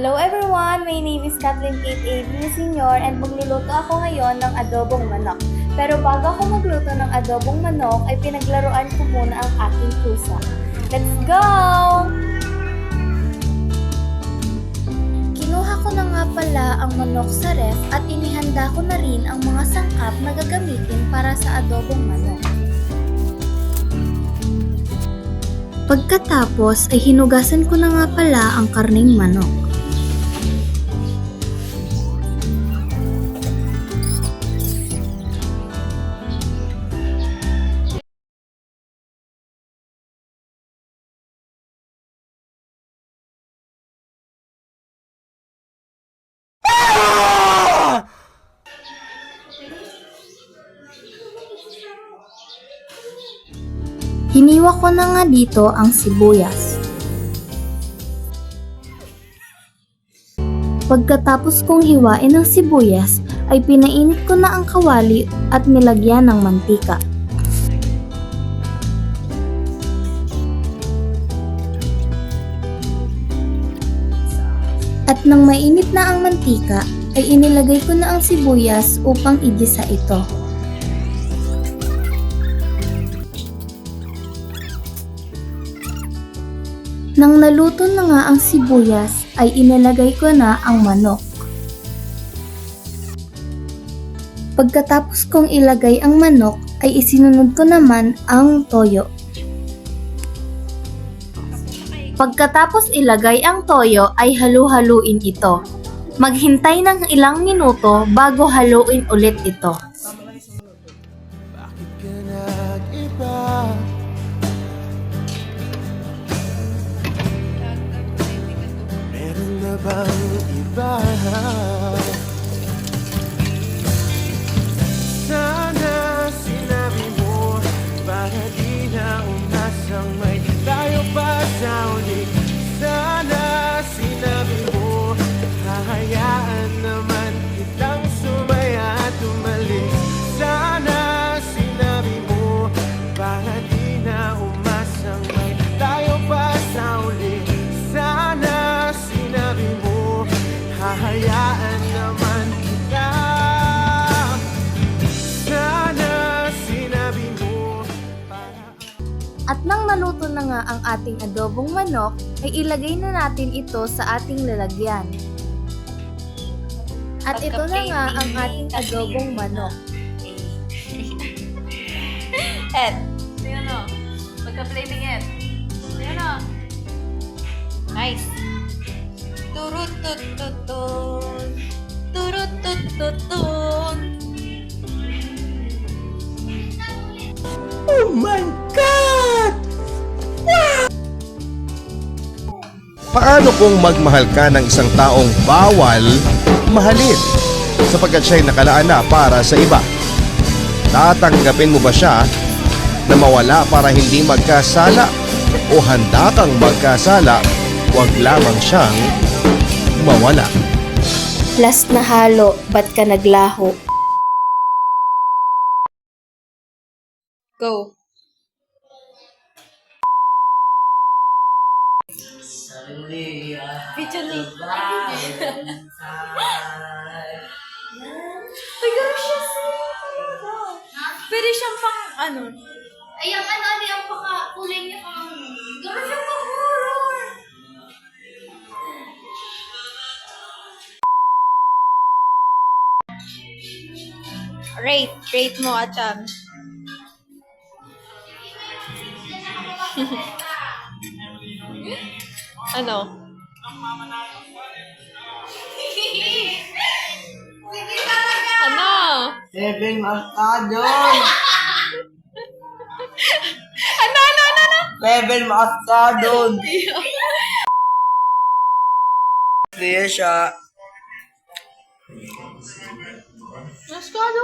Hello everyone! My name is Kathleen Kate Avery Sr. and magluluto ako ngayon ng adobong manok. Pero bago ako magluto ng adobong manok ay pinaglaruan ko muna ang aking pusa. Let's go! Kinuha ko na nga pala ang manok sa ref at inihanda ko na rin ang mga sangkap na gagamitin para sa adobong manok. Pagkatapos ay hinugasan ko na nga pala ang karning manok. Hiniwa ko na nga dito ang sibuyas. Pagkatapos kong hiwain ang sibuyas, ay pinainit ko na ang kawali at nilagyan ng mantika. At nang mainit na ang mantika, ay inilagay ko na ang sibuyas upang igisa ito. Nang naluto na nga ang sibuyas, ay inilagay ko na ang manok. Pagkatapos kong ilagay ang manok, ay isinunod ko naman ang toyo. Pagkatapos ilagay ang toyo, ay halu-haluin ito. Maghintay ng ilang minuto bago haluin ulit ito. Bakit ka nag-iba? Meron na bang iba? Sana sinabi mo para di na umasang may tayo pa sa uli. Sana sinabi mo hahayaan naman kitang sumaya at umalis. Sana sinabi mo para di na umasang may tayo pa sa uli. Sana sinabi mo hahayaan naman kita. Sana sinabi mo para... At nang naluto na nga ang ating adobong manok, ay ilagay na natin ito sa ating lalagyan. At ito na nga ang ating adobong manok. Ed, tingnan mo. Pagka-plating Ed. Tingnan mo. Nice. Turut-tut-tut-tun. Turut-tut-tut-tun. Oh my God! Paano kung magmahal ka ng isang taong bawal mahalin sapagkat siya'y nakalaan na para sa iba? Tatanggapin mo ba siya na mawala para hindi magkasala? O handa kang magkasala, wag lamang siyang mawala? Last na halo, ba't ka naglaho? Go. Video ni. Siguro siya pwede siyang pang ano? Ay, ang ano, ang paka-kulay niya kang... Gano'n siya pang-horror! Rate mo, Acham. Ano? Sige talaga! Ano? 7 Mascadon! Ano? 7 Mascadon! Clear siya. Mascado!